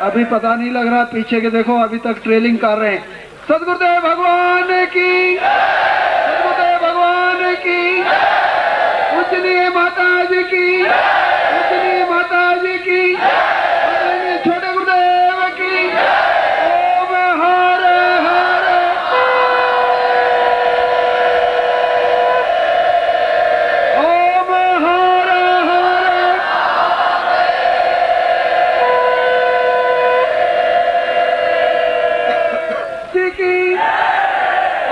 अभी पता नहीं लग रहा, पीछे के देखो अभी तक ट्रेलिंग कर रहे हैं। सदगुरुदेव भगवान की, सदगुरुदेव भगवान की, पूजनीय माता जी की, पूजनीय माता जी की, छोटे गुरुदेव की। ओम हर हर, ओम हर हर, जी की,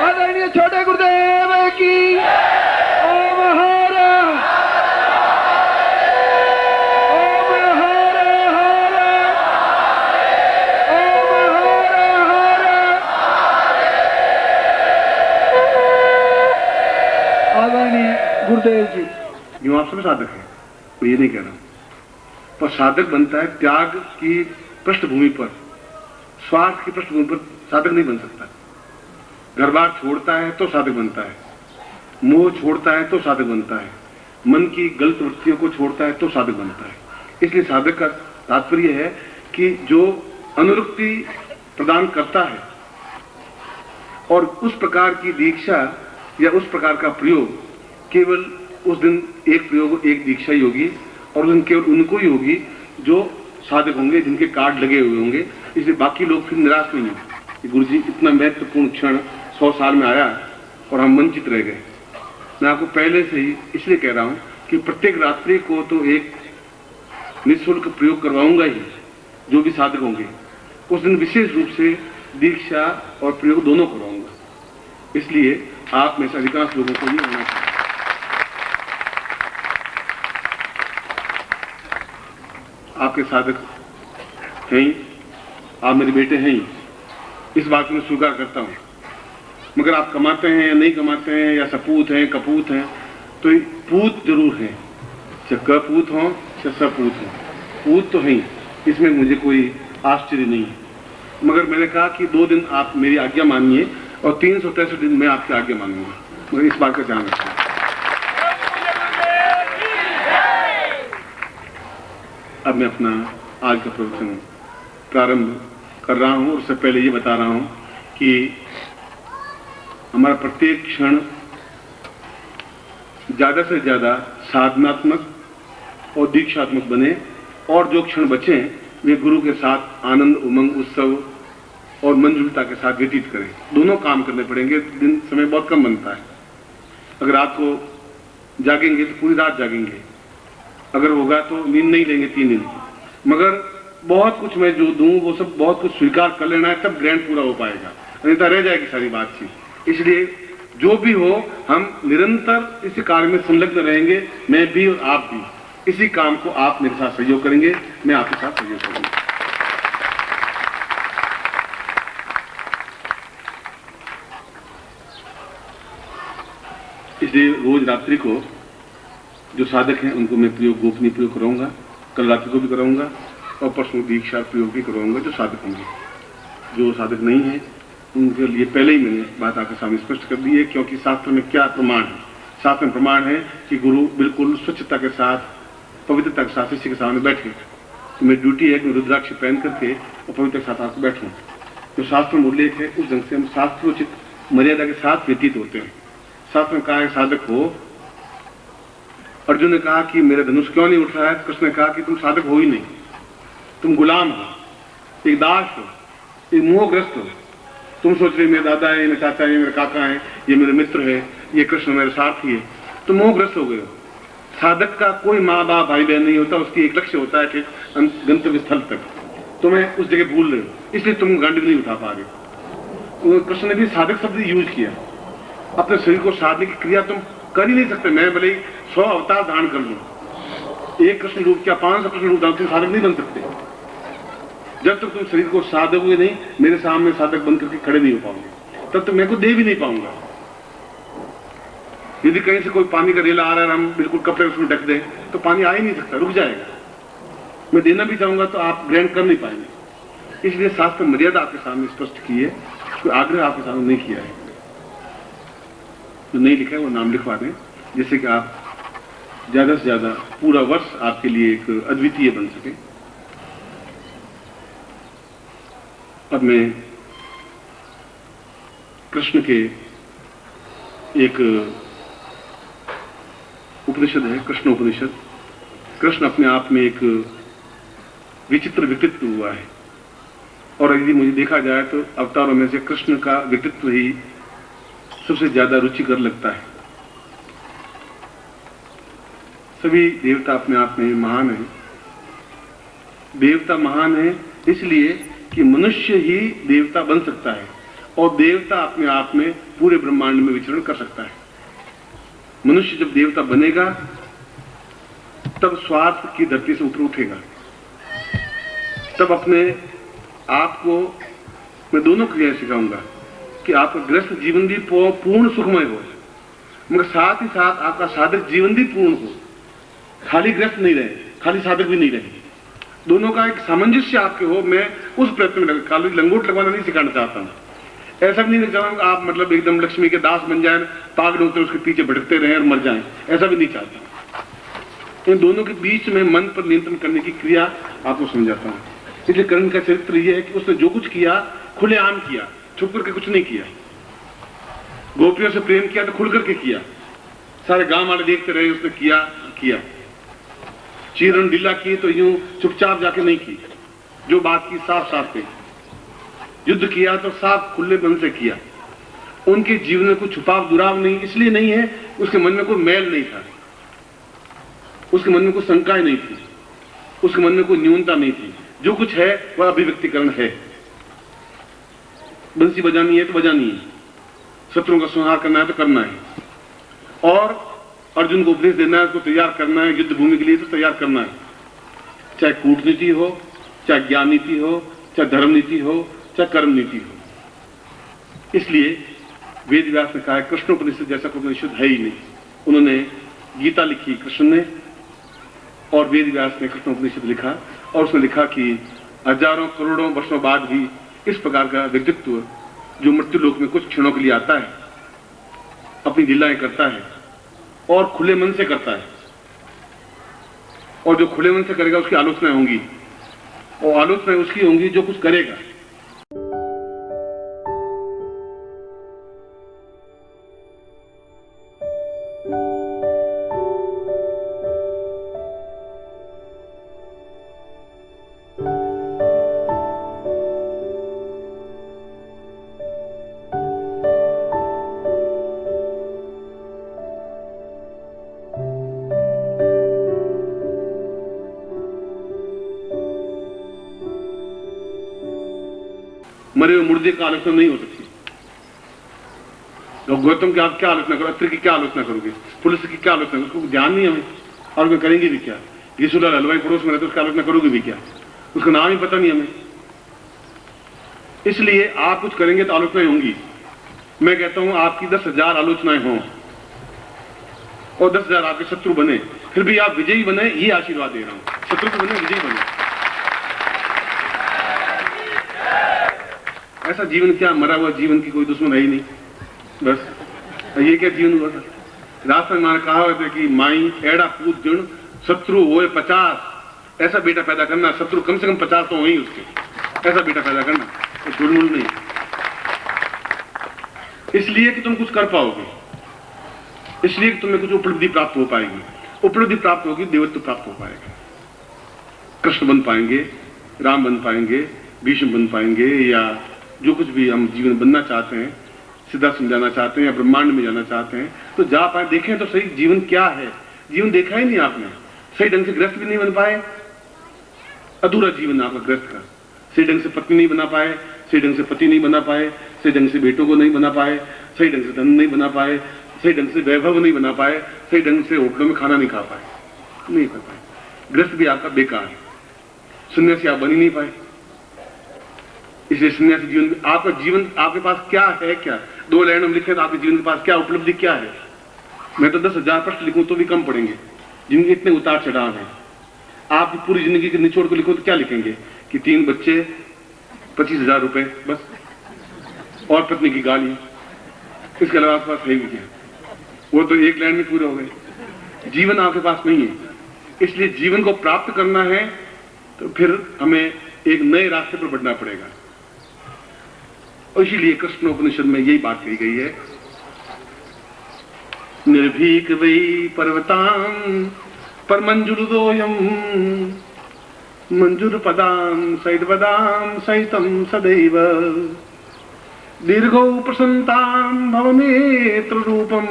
आदरणीय छोटे गुरुदेव की। ओम हर, ओम हर हर, ओम हर हर। आदरणीय गुरुदेव जी। यूं आप सब साधक हैं, मैं ये नहीं कह रहा हूं, पर साधक बनता है त्याग की पृष्ठभूमि पर, स्वार्थ की पृष्ठभूमि पर साधक नहीं बन सकता। घर बार छोड़ता है तो साधक बनता है, मोह छोड़ता है तो साधक बनता है, मन की गलत वृत्तियों को छोड़ता है तो साधक बनता है। इसलिए साधक का तात्पर्य है कि जो अनुरक्ति प्रदान करता है और उस प्रकार की दीक्षा या उस प्रकार का प्रयोग केवल उस दिन एक प्रयोग एक दीक्षा ही होगी, और उस दिन केवल उनको ही होगी जो साधक होंगे, जिनके कार्ड लगे हुए होंगे। इसलिए बाकी लोग फिर निराश नहीं होंगे। गुरु जी इतना महत्वपूर्ण क्षण 100 साल में आया और हम वंचित रह गए। मैं आपको पहले से ही इसलिए कह रहा हूं कि प्रत्येक रात्रि को तो एक निःशुल्क प्रयोग करवाऊंगा ही, जो भी साधक होंगे उस दिन विशेष रूप से दीक्षा और प्रयोग दोनों करवाऊंगा। इसलिए आप में से अधिकांश लोगों को ये होना चाहिए। आपके साधक हैं ही, आप मेरे बेटे हैं ही, इस बात को मैं स्वीकार करता हूं। मगर आप कमाते हैं या नहीं कमाते हैं, या सपूत हैं कपूत हैं, तो पूत जरूर हैं, चाहे कपूत हों चाहे सपूत हों, पूत तो हैं, इसमें मुझे कोई आश्चर्य नहीं है। मगर मैंने कहा कि 2 दिन आप मेरी आज्ञा मानिए और 363 दिन मैं आपकी आज्ञा मानूंगा, मगर इस बात का ध्यान रखना। अब मैं अपना आज का प्रवचन प्रारंभ कर रहा हूं, और उससे पहले ये बता रहा हूं कि हमारा प्रत्येक क्षण ज्यादा से ज्यादा साधनात्मक और दीक्षात्मक बने, और जो क्षण बचे वे गुरु के साथ आनंद उमंग उत्सव और मंजुलता के साथ व्यतीत करें। दोनों काम करने पड़ेंगे, दिन समय बहुत कम बनता है। अगर रात को जागेंगे तो पूरी रात जागेंगे, अगर होगा तो नींद नहीं लेंगे 3 दिन, मगर बहुत कुछ मैं जो दूं वो सब बहुत कुछ स्वीकार कर लेना है, तब ग्रैंड पूरा हो पाएगा, अन्यथा रह जाएगी सारी बातचीत। इसलिए जो भी हो हम निरंतर इस कार्य में संलग्न रहेंगे, मैं भी और आप भी। इसी काम को आप मेरे साथ सहयोग करेंगे, मैं आपके साथ सहयोग करूंगा। इसलिए रोज रात्रि को जो साधक हैं उनको मैं प्रयोग गोपनीय प्रयोग कराऊंगा, कल रात्रि को भी कराऊंगा, और परसों दीक्षा प्रयोग भी करवाऊंगा जो साधक होंगे। जो साधक नहीं है उनके लिए पहले ही मैंने बात आपके सामने स्पष्ट कर दी है, क्योंकि शास्त्र में क्या प्रमाण है? शास्त्र में प्रमाण है कि गुरु बिल्कुल स्वच्छता के साथ, पवित्रता के साथ शिष्य के सामने बैठे। तो मेरी ड्यूटी है कि रुद्राक्ष पहन करके और पवित्र के साथ आपको बैठूं। जो शास्त्र में उल्लेख है उस ढंग से हम शास्त्रोचित मर्यादा के साथ व्यतीत होते हैं। शास्त्र में कहा है साधक हो। अर्जुन ने कहा कि मेरा धनुष क्यों नहीं उठ रहा है? कृष्ण ने कहा कि तुम साधक हो ही नहीं, तुम गुलाम हो, एक दास हो, एक मोहग्रस्त हो। तुम सोच रहे मेरे दादा है, मेरे चाचा है, मेरे काका है, ये मेरे मित्र है, ये कृष्ण मेरे साथी है, तुम मोहग्रस्त हो गए हो। साधक का कोई माँ बाप भाई बहन नहीं होता, उसकी एक लक्ष्य होता है कि गंतव्य स्थल तक। तुम्हें उस जगह भूल रहे हो, इसलिए तुम गांडी नहीं उठा पा रहे हो। तो कृष्ण ने भी साधक शब्द यूज किया। अपने शरीर को साधने की क्रिया तुम कर ही नहीं सकते। मैं भले 100 अवतार धारण कर लूं, एक कृष्ण रूप क्या 500 कृष्ण रूप धारण, तुम साधक नहीं बन सकते। जब तक तुम शरीर को साधोगे नहीं, मेरे सामने साधक बन करके खड़े नहीं हो पाओगे, तब तक मैं को दे भी नहीं पाऊंगा। यदि कहीं से कोई पानी का रेला आ रहा है, हम बिल्कुल कपड़े उसमें ढक दें, तो पानी आ ही नहीं सकता, रुक जाएगा। मैं देना भी चाहूंगा तो आप ग्रहण कर नहीं पाएंगे। इसलिए शास्त्र मर्यादा आपके सामने स्पष्ट की है, कोई आग्रह आपके सामने नहीं किया है। जो नहीं लिखा है वो नाम लिखवा दें, जिससे कि आप ज्यादा से ज्यादा पूरा वर्ष आपके लिए एक अद्वितीय बन सके। अब मैं कृष्ण के एक उपनिषद है, कृष्ण उपनिषद। कृष्ण अपने आप में एक विचित्र व्यक्तित्व हुआ है, और यदि मुझे देखा जाए तो अवतारों में से कृष्ण का व्यक्तित्व ही सबसे ज्यादा रुचिकर लगता है। सभी देवता अपने आप में महान है। देवता महान है इसलिए कि मनुष्य ही देवता बन सकता है, और देवता अपने आप में पूरे ब्रह्मांड में विचरण कर सकता है। मनुष्य जब देवता बनेगा तब स्वार्थ की धरती से ऊपर उठेगा, तब अपने आप को मैं दोनों क्रिया सिखाऊंगा कि आपका गृहस्थ जीवन भी पूर्ण सुखमय हो, मगर साथ ही साथ आपका साधक जीवन भी पूर्ण हो। खाली गृहस्थ नहीं रहे, खाली साधक भी नहीं रहे, दोनों का एक सामंजस्य आपके हो। मैं उस प्रयत्न में लगा, खाली लंगोट लगवाना नहीं सिखाना चाहता हूं। ऐसा भी नहीं चाहता आप मतलब एकदम लक्ष्मी के दास बन जाए, पाग डोलते उसके पीछे भटकते रहे और मर जाएं, ऐसा भी नहीं चाहता। इन दोनों के बीच में मन पर नियंत्रण करने की क्रिया आपको समझाता हूं। इसलिए कर्ण का चरित्र यह है कि उसने जो कुछ किया खुलेआम किया, छुप करके कुछ नहीं किया। गोपियों से प्रेम किया तो खुल करके किया, सारे गांव वाले देखते रहे, उसने किया। चीरण ढीला की तो यूं चुपचाप जाके नहीं की, जो बात की साफ साफ कही। युद्ध किया तो साफ खुले मन से किया। उनके जीवन में कोई छुपाव दुराव नहीं, इसलिए नहीं है उसके मन में कोई मैल नहीं था, उसके मन में कोई शंकाएं नहीं थी, उसके मन में कोई न्यूनता नहीं थी। जो कुछ है वह अभिव्यक्तिकरण है। बंसी बजानी है तो बजानी है, शत्रुओं का संहार करना है तो करना है, और अर्जुन को उपदेश देना है, उसको तैयार करना है युद्ध भूमि के लिए तो तैयार करना है। चाहे कूटनीति हो, चाहे ज्ञान नीति हो, चाहे धर्म नीति हो, चाहे कर्म नीति हो। इसलिए वेद व्यास ने कहा है कृष्ण उपनिषद जैसा कोई उपनिषद है ही नहीं। उन्होंने गीता लिखी कृष्ण ने, और वेद व्यास ने कृष्ण उपनिषद लिखा, और उसने लिखा कि हजारों करोड़ों वर्षों बाद भी इस प्रकार का व्यक्तित्व जो मृत्यु लोक में कुछ क्षणों के लिए आता है, अपनी लीलाएं करता है और खुले मन से करता है, और जो खुले मन से करेगा उसकी आलोचनाएं होंगी, और आलोचनाएं उसकी होंगी जो कुछ करेगा। मरे हुए मुर्दे का आलोचना नहीं हो सकती। गौतम की आप क्या आलोचना करो, अत्र की क्या आलोचना करोगे, पुलिस की क्या आलोचना, उसको ध्यान नहीं हमें, और वे करेंगे भी क्या। यीशुलाल हलवाई पड़ोस में रहते उसकी आलोचना करोगे भी क्या, उसका नाम ही पता नहीं हमें। इसलिए आप कुछ करेंगे तो आलोचनाएं होंगी। मैं कहता हूं आपकी 10,000 आलोचनाएं हों और 10,000 आपके शत्रु बने, फिर भी आप विजयी बने, ये आशीर्वाद दे रहा हूं। शत्रु तो बने, विजयी बने। ऐसा जीवन क्या, मरा हुआ जीवन की कोई दुश्मन है ही नहीं। बस ये क्या जीवन हुआ था। राजस्थान में कहावत है कि माई एड़ा पूत दिन शत्रु होए 50। ऐसा बेटा पैदा करना, शत्रु कम से कम 50 तो हो ही उसके, ऐसा बेटा पैदा करना, तो दुर्मूल नहीं। इसलिए कि तुम कुछ कर पाओगे, इसलिए कि तुम्हें कुछ उपलब्धि प्राप्त हो पाएगी। उपलब्धि प्राप्त होगी, देवत्व प्राप्त हो पाएगा। कृष्ण बन पाएंगे, राम बन पाएंगे, भीष्म बन पाएंगे, या जो कुछ भी हम जीवन बनना चाहते हैं, सीधा समझाना चाहते हैं, या ब्रह्मांड में जाना चाहते हैं, तो जा पाए। देखें तो सही जीवन क्या है। जीवन देखा ही नहीं आपने, सही ढंग से गृहस्थ भी नहीं बन पाए, अधूरा जीवन आपका गृहस्थ का। सही ढंग से पत्नी नहीं बना पाए, सही ढंग से पति नहीं बना पाए, सही ढंग से बेटों को नहीं बना पाए, सही ढंग से धन नहीं बना पाए, सही ढंग से वैभव नहीं बना पाए, सही ढंग से होटलों में खाना नहीं खा पाए, नहीं कर पाए। गृहस्थ भी आपका बेकार है, सन्यासी आप बन ही नहीं पाए। इसलिए सन्यासी जीवन, आपका जीवन आपके पास क्या है, क्या 2 लाइन में लिखे तो आपके जीवन के पास क्या उपलब्धि क्या है। मैं तो 10,000 प्रश्न लिखूं तो भी कम पड़ेंगे, जिनके इतने उतार चढ़ाव हैं। आपकी पूरी जिंदगी के निचोड़ को लिखो तो क्या लिखेंगे कि 3 बच्चे, 25,000 रुपए बस, और पत्नी की गाली, इसके अलावा आपके पास है भी क्या। वो तो 1 लाइन में पूरे हो गए। जीवन आपके पास नहीं है। इसलिए जीवन को प्राप्त करना है तो फिर हमें एक नए रास्ते पर बढ़ना पड़ेगा। और इसीलिए कृष्ण उपनिषद में यही बात कही गई है, निर्भीक वै पर्वतां पर मंजुरुदोयम मंजुर पदां सैद्वदां सहितं सदैव दीर्घौ प्रसन्तां भवनेत्र रूपम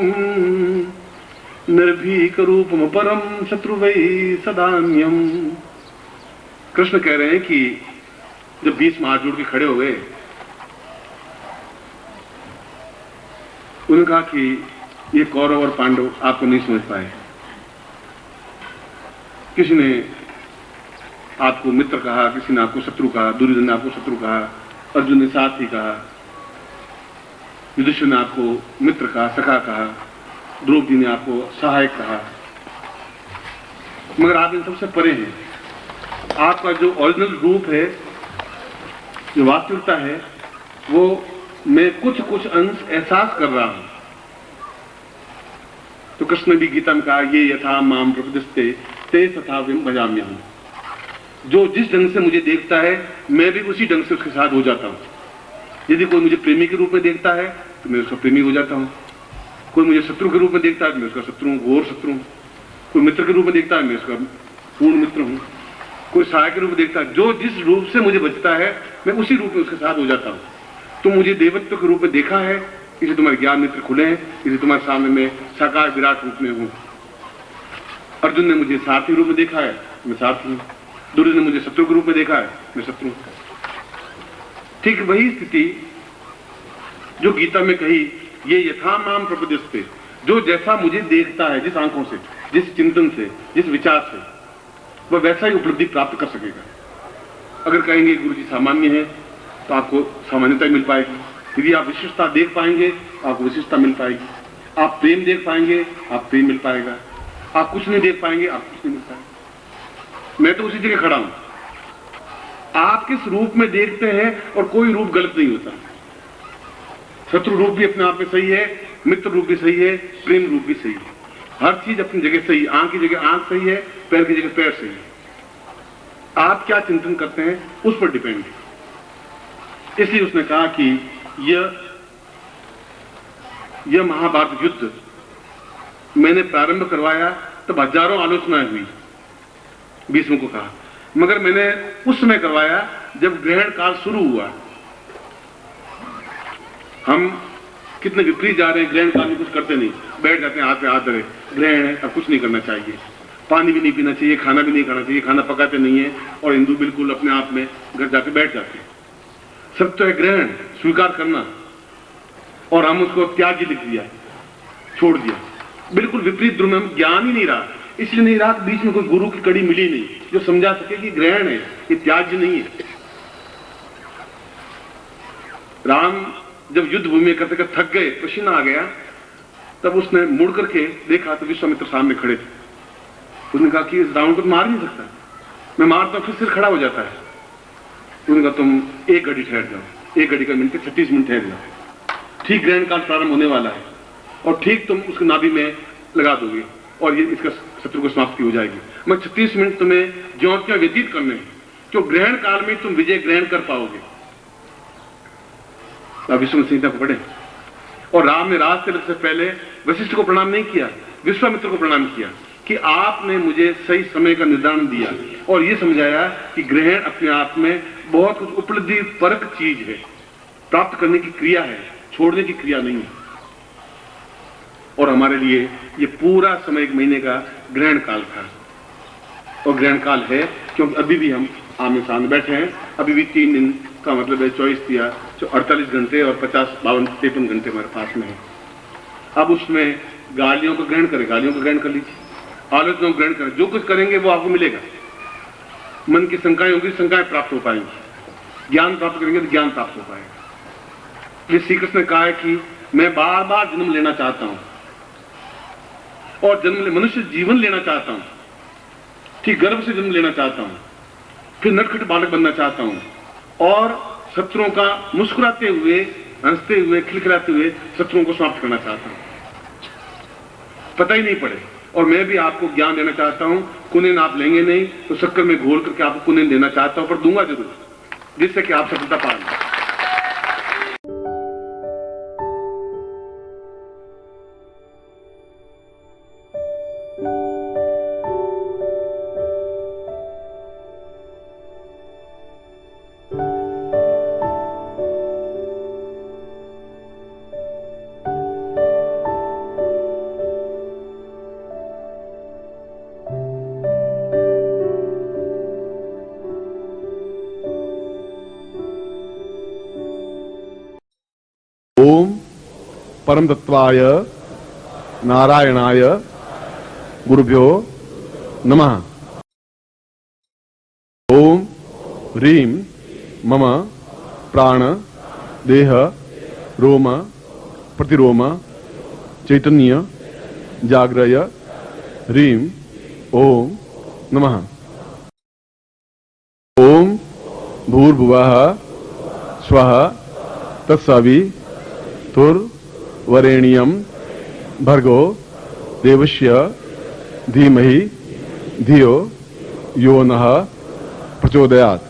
निर्भीक रूपम परम शत्रु वै सदान्यम। कृष्ण कह रहे हैं कि जब 20 हाथ जोड़ के खड़े हो गए, उन्होंने कहा कि ये कौरव और पांडव आपको नहीं समझ पाए। किसी ने आपको मित्र कहा, किसी ने आपको शत्रु कहा, दुर्योधन ने आपको शत्रु कहा, अर्जुन ने साथी कहा, युधिष्ठिर ने आपको मित्र कहा, सखा कहा, द्रौपदी ने आपको सहायक कहा, मगर आप इन सबसे परे हैं। आपका जो ओरिजिनल रूप है, जो वास्तविकता है, वो मैं कुछ कुछ अंश एहसास कर रहा हूं। तो कृष्ण ने भी गीता में कहा, ये यथा माम प्रपद्यस्ते ते तथा भजाम्यहम्। जो जिस ढंग से मुझे देखता है, मैं भी उसी ढंग से उसके साथ हो जाता हूं। यदि कोई मुझे प्रेमी के रूप में देखता है तो मैं उसका प्रेमी हो जाता हूं। कोई मुझे शत्रु के रूप में देखता है तो मैं उसका शत्रु हूं, घोर शत्रु हूं। कोई मित्र के रूप में देखता है, मैं उसका पूर्ण मित्र हूं। कोई सहायक के रूप में देखता है, जो जिस रूप से मुझे बचता है मैं उसी रूप में उसके साथ हो जाता हूं। तुम मुझे देवत्व के रूप में देखा है, इसे तुम्हारे ज्ञान नेत्र खुले हैं, इसे तुम्हारे सामने मैं साकार विराट रूप में हूं। अर्जुन ने मुझे सारथी रूप में देखा है, मैं सारथी हूं। दुर्योधन ने मुझे शत्रु के रूप में देखा है, मैं शत्रु हूं। ठीक वही स्थिति जो गीता में कही, ये यथा माम प्रपद्यस्ते, जो जैसा मुझे देखता है, जिस आंखों से, जिस चिंतन से, जिस विचार से, वह वैसा ही उपलब्धि प्राप्त कर सकेगा। अगर कहेंगे गुरु जी सामान्य है तो आपको सामान्यता मिल पाएगी। यदि आप विशिष्टता देख पाएंगे आपको विशिष्टता मिल पाएगी। आप प्रेम देख पाएंगे आप प्रेम मिल पाएगा। आप कुछ नहीं देख पाएंगे आप कुछ नहीं मिल पाएगा। मैं तो उसी जगह खड़ा हूं। आप किस रूप में देखते हैं, और कोई रूप गलत नहीं होता। शत्रु रूप भी अपने आप में सही है, मित्र रूप भी सही है, प्रेम रूप भी सही है। हर चीज अपनी जगह सही है। आंख की जगह आंख सही है, पैर की जगह पैर सही है। आप क्या चिंतन करते हैं उस पर डिपेंड है। इसलिए उसने कहा कि यह महाभारत युद्ध मैंने प्रारंभ करवाया तब हजारों आलोचनाएं हुई, भीष्म को कहा, मगर मैंने उस समय करवाया जब ग्रहण काल शुरू हुआ। हम कितने विपरीत जा रहे हैं, ग्रहण काल में कुछ करते नहीं, बैठ जाते हैं हाथ पे हाथ धरे, ग्रहण है अब कुछ नहीं करना चाहिए, पानी भी नहीं पीना चाहिए, खाना भी नहीं खाना चाहिए, खाना पकाते नहीं है, और हिंदू बिल्कुल अपने आप में घर जाके बैठ जाते हैं। सब तो है ग्रहण स्वीकार करना, और हम उसको त्याग लिख दिया, छोड़ दिया। बिल्कुल विपरीत ध्रुव में, ज्ञान ही नहीं रहा। इसलिए नहीं रहा, बीच में कोई गुरु की कड़ी मिली नहीं जो समझा सके कि ग्रहण है, ये त्याज्य नहीं है। राम जब युद्ध भूमि में करते करते थक गए, पसीना आ गया, तब उसने मुड़ करके देखा तो विश्वामित्र सामने खड़े थे। उसने कहा कि इस रावण को मार नहीं सकता, मैं मारता हूं फिर सिर खड़ा हो जाता है। उसने कहा तुम एक घड़ी ठहर जाओ, एक घड़ी का मिनट 36 मिनट ठहर जाओ, ठीक ग्रहण काल प्रारंभ होने वाला है, और ठीक तुम उसके नाभि में लगा दोगे और ये इसका शत्रु को समाप्ति हो जाएगी। मैं 36 मिनट तुम्हें ज्यों त्यों व्यतीत करने हैं, जो ग्रहण काल में तुम विजय ग्रहण कर पाओगे। विश्व संहिता को पढ़े, और राम ने राज तिलक से पहले वशिष्ठ को प्रणाम नहीं किया, विश्वामित्र को प्रणाम किया कि आपने मुझे सही समय का निर्धारण दिया और ये समझाया कि ग्रहण अपने आप में बहुत कुछ उपलब्धि परक चीज है, प्राप्त करने की क्रिया है, छोड़ने की क्रिया नहीं है। और हमारे लिए ये पूरा समय 1 महीने का ग्रहण काल था, और ग्रहण काल है क्योंकि अभी भी हम आमने सामने बैठे हैं। अभी भी 3 दिन का मतलब है 24 या 48 घंटे और 50, 52, 53 घंटे हमारे पास में है। अब उसमें गालियों को ग्रहण करें, गालियों को ग्रहण कर लीजिए, आलोचनाओं को ग्रहण करें, जो कुछ करेंगे वो आपको मिलेगा। मन की शंकाएं होंगी, शंकाएं प्राप्त हो पाएंगी, ज्ञान प्राप्त करेंगे तो ज्ञान प्राप्त हो पाएगा। ये श्री कृष्ण ने कहा है कि मैं बार बार जन्म लेना चाहता हूं, और मनुष्य जीवन लेना चाहता हूं, ठीक गर्भ से जन्म लेना चाहता हूं, फिर नटखट बालक बनना चाहता हूं, और शत्रुओं का मुस्कुराते हुए, हंसते हुए, खिलखिलाते हुए शत्रुओं को समाप्त करना चाहता हूं, पता ही नहीं पड़े। और मैं भी आपको ज्ञान देना चाहता हूं, कुनेन आप लेंगे नहीं तो शक्कर में घोल करके आपको कुनेन देना चाहता हूं, पर दूंगा जरूर, जिससे कि आप सफलता पा लें। परम तत्वाय नारायणाय गुरुभ्यो नमः। ओम ह्रीं मम प्राण देह रोम प्रतिरोम चैतन्य जाग्रय ह्रीं ओम नमः। ओम भूर्भुवः स्वः तत्सवितुर्वरेण्यं भर्गो देवस्य धीमहि धियो यो नः प्रचोदयात्।